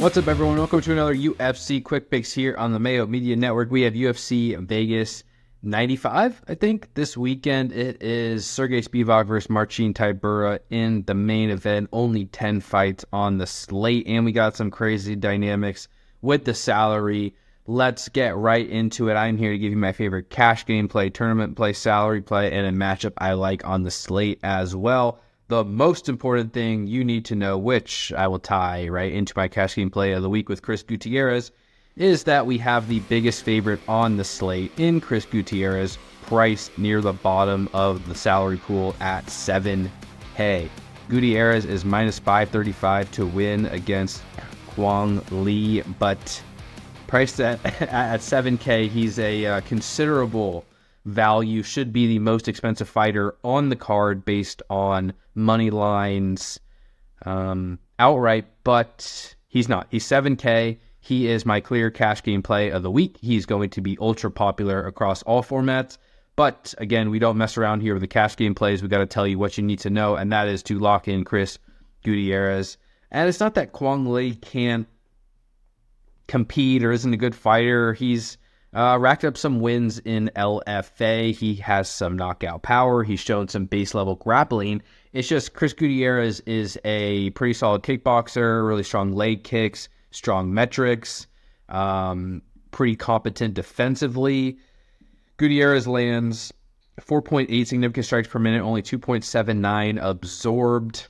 What's up, everyone? Welcome to another UFC Quick Picks here on the Mayo Media Network. We have UFC Vegas 95, I think. This weekend, it is Sergey Spivak versus Marcin Tybura in the main event. Only 10 fights on the slate, and we got some crazy dynamics with the salary. Let's get right into it. I'm here to give you my favorite cash game play, tournament play, salary play, and a matchup I like on the slate as well. The most important thing you need to know, which I will tie right into my cash game play of the week with Chris Gutierrez, is that we have the biggest favorite on the slate in Chris Gutierrez, priced near the bottom of the salary pool at 7K. Gutierrez is minus 535 to win against Kwang Lee, but priced at 7K, he's a considerable value, should be the most expensive fighter on the card based on money lines outright, but he's not. He's 7K. He is my clear cash game play of the week. He's going to be ultra popular across all formats. But again, we don't mess around here with the cash game plays. We got to tell you what you need to know, and that is to lock in Chris Gutierrez. And it's not that Kwang Lee can't compete or isn't a good fighter. He's racked up some wins in LFA. He has some knockout power. He's shown some base level grappling. It's just Chris Gutierrez is a pretty solid kickboxer, really strong leg kicks, strong metrics, pretty competent defensively. Gutierrez lands 4.8 significant strikes per minute, only 2.79 absorbed.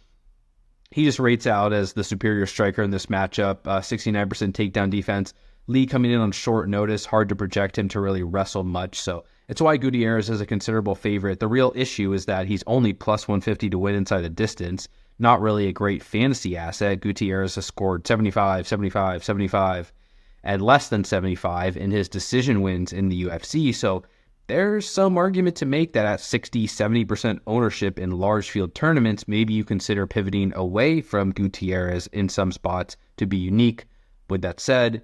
He just rates out as the superior striker in this matchup, 69% takedown defense. Lee coming in on short notice, hard to project him to really wrestle much, so it's why Gutierrez is a considerable favorite. The real issue is that he's only plus 150 to win inside the distance, not really a great fantasy asset. Gutierrez has scored 75, 75, 75, and less than 75 in his decision wins in the UFC, so there's some argument to make that at 60, 70% ownership in large field tournaments, maybe you consider pivoting away from Gutierrez in some spots to be unique. With that said,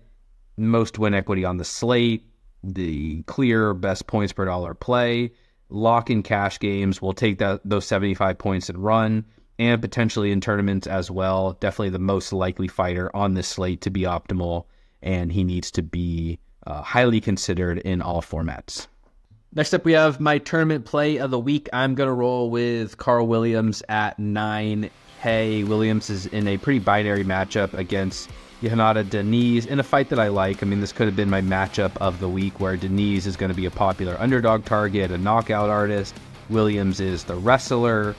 most win equity on the slate, the clear best points per dollar play, lock-in cash games, will take those 75 points and run, and potentially in tournaments as well. Definitely the most likely fighter on this slate to be optimal, and he needs to be highly considered in all formats. Next up, we have my tournament play of the week. I'm going to roll with Carl Williams at 9K. Williams is in a pretty binary matchup against Johanna Diniz in a fight that I like. I mean, this could have been my matchup of the week, where Diniz is going to be a popular underdog target, a knockout artist. Williams is the wrestler.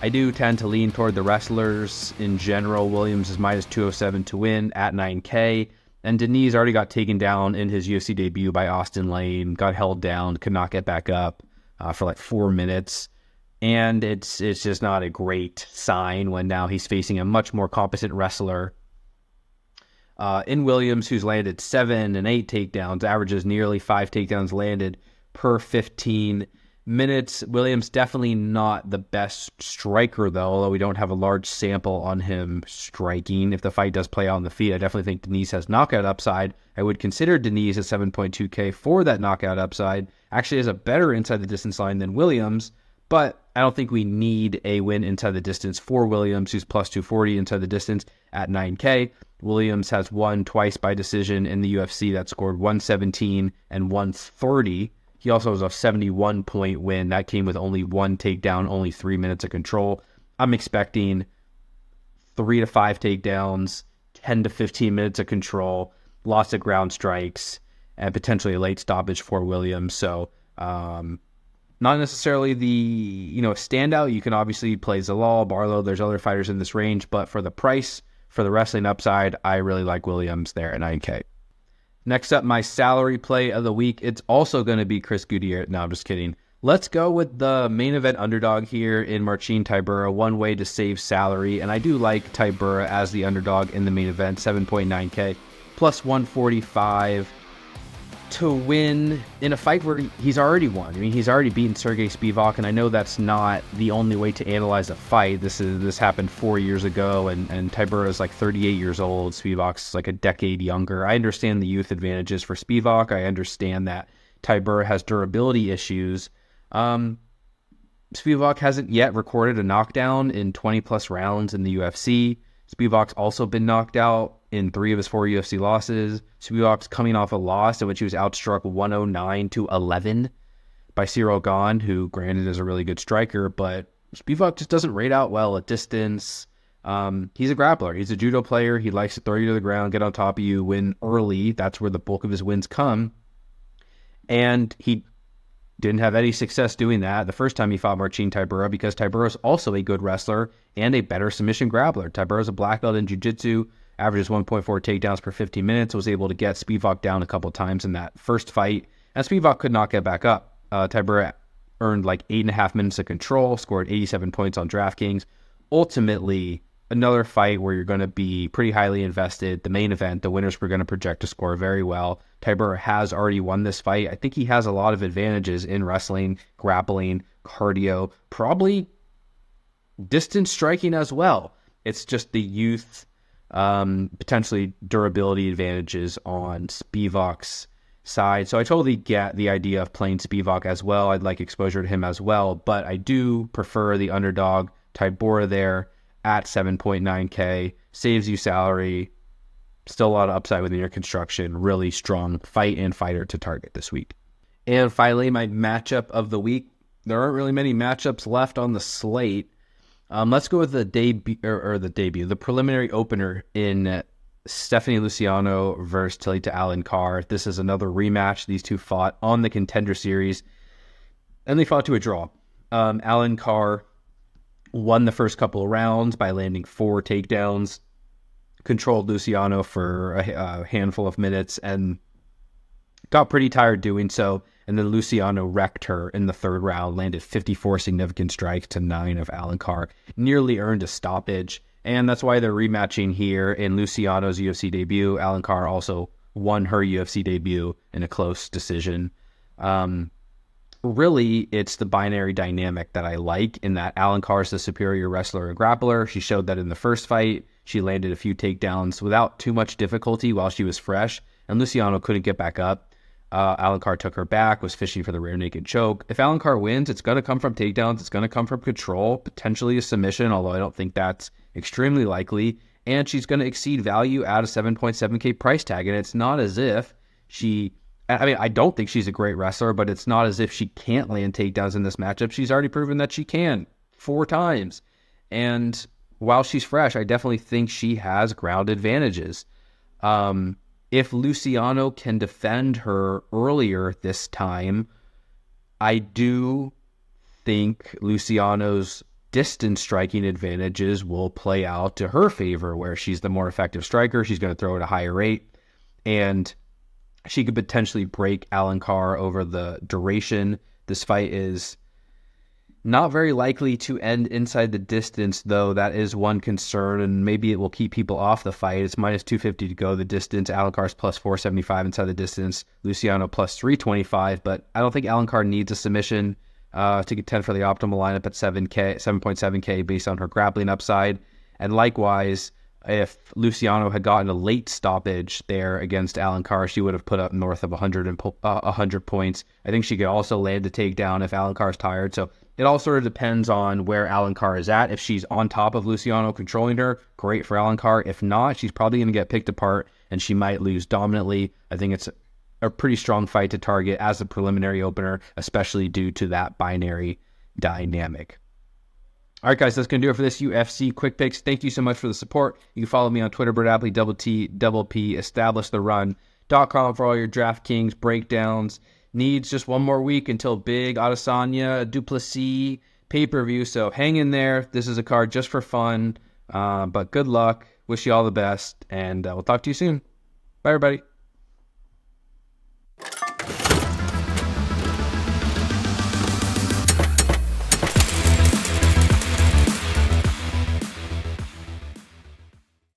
I do tend to lean toward the wrestlers in general. Williams is minus 207 to win at 9K. And Diniz already got taken down in his UFC debut by Austin Lane, got held down, could not get back up for like 4 minutes. And it's just not a great sign when now he's facing a much more competent wrestler in Williams, who's landed 7 and 8 takedowns, averages nearly 5 takedowns landed per 15 minutes. Williams definitely not the best striker, though, although we don't have a large sample on him striking. If the fight does play out on the feet, I definitely think Diniz has knockout upside. I would consider Diniz at 7.2K for that knockout upside. Actually has a better inside the distance line than Williams, but I don't think we need a win inside the distance for Williams, who's plus 240 inside the distance at 9K. Williams has won twice by decision in the UFC. That scored 117 and 130. He also has a 71-point win. That came with only 1 takedown, only 3 minutes of control. I'm expecting 3 to 5 takedowns, 10 to 15 minutes of control, lots of ground strikes, and potentially a late stoppage for Williams. So, not necessarily the standout. You can obviously play Zalal, Barlow. There's other fighters in this range, but for the price, for the wrestling upside, I really like Williams there at 9K. Next up, my salary play of the week. It's also going to be Chris Gutierrez. No, I'm just kidding. Let's go with the main event underdog here in Marcin Tybura. One way to save salary, and I do like Tybura as the underdog in the main event, 7.9K, plus 145 to win in a fight where he's already won. I mean, he's already beaten Sergey Spivak, and I know that's not the only way to analyze a fight. This happened 4 years ago, and Tybura is like 38 years old. Spivak's like a decade younger. I understand the youth advantages for Spivak. I understand that Tybura has durability issues. Spivak hasn't yet recorded a knockdown in 20 plus rounds in the UFC. Spivak's also been knocked out in 3 of his 4 UFC losses. Spivak's coming off a loss in which he was outstruck 109-11 by Cyril Gane, who granted is a really good striker, but Spivak just doesn't rate out well at distance. He's a grappler. He's a judo player. He likes to throw you to the ground, get on top of you, win early. That's where the bulk of his wins come. And he didn't have any success doing that the first time he fought Marcin Tybura, because Tybura is also a good wrestler and a better submission grappler. Tybura is a black belt in jiu-jitsu, averages 1.4 takedowns per 15 minutes, was able to get Spivak down a couple times in that first fight, and Spivak could not get back up. Tybura earned like 8.5 minutes of control, scored 87 points on DraftKings. Ultimately, another fight where you're going to be pretty highly invested. The main event, the winners were going to project to score very well. Tybura has already won this fight. I think he has a lot of advantages in wrestling, grappling, cardio, probably distance striking as well. It's just the youth, potentially durability advantages on Spivak's side. So I totally get the idea of playing Spivak as well. I'd like exposure to him as well, but I do prefer the underdog Tybura there at 7.9K. Saves you salary. Still a lot of upside within your construction. Really strong fight and fighter to target this week. And finally, my matchup of the week. There aren't really many matchups left on the slate. Let's go with the the preliminary opener in Stephanie Luciano versus Talita Alencar. This is another rematch. These two fought on the Contender Series, and they fought to a draw. Alencar won the first couple of rounds by landing 4 takedowns, controlled Luciano for a handful of minutes, and got pretty tired doing so. And then Luciano wrecked her in the 3rd round, landed 54 significant strikes to 9 of Alencar, nearly earned a stoppage. And that's why they're rematching here in Luciano's UFC debut. Alencar also won her UFC debut in a close decision. Really, it's the binary dynamic that I like, in that Alencar is the superior wrestler and grappler. She showed that in the first fight. She landed a few takedowns without too much difficulty while she was fresh, and Luciano couldn't get back up. Alencar took her back, was fishing for the rear naked choke. If Alencar wins, it's going to come from takedowns. It's going to come from control, potentially a submission, although I don't think that's extremely likely. And she's going to exceed value at a 7.7K price tag. And it's not as if I don't think she's a great wrestler, but it's not as if she can't land takedowns in this matchup. She's already proven that she can 4 times. And while she's fresh, I definitely think she has ground advantages. If Luciano can defend her earlier this time, I do think Luciano's distance striking advantages will play out to her favor, where she's the more effective striker. She's going to throw at a higher rate, and she could potentially break Alencar over the duration. This fight is not very likely to end inside the distance, though. That is one concern, and maybe it will keep people off the fight. It's minus 250 to go the distance. Alencar's plus 475 inside the distance. Luciano plus 325, but I don't think Alencar needs a submission to contend for the optimal lineup at 7.7K based on her grappling upside. And likewise, if Luciano had gotten a late stoppage there against Alencar, she would have put up north of 100 points. I think she could also land a takedown if Alencar's tired. So it all sort of depends on where Alencar is at. If she's on top of Luciano controlling her, great for Alencar. If not, she's probably going to get picked apart and she might lose dominantly. I think it's a pretty strong fight to target as a preliminary opener, especially due to that binary dynamic. All right, guys, that's going to do it for this UFC Quick Picks. Thank you so much for the support. You can follow me on Twitter, Appley, _T_P, EstablishTheRun.com for all your DraftKings breakdowns. Needs just one more week until big Adesanya Duplessis pay-per-view, so hang in there. This is a card just for fun, but good luck. Wish you all the best, and we'll talk to you soon. Bye, everybody.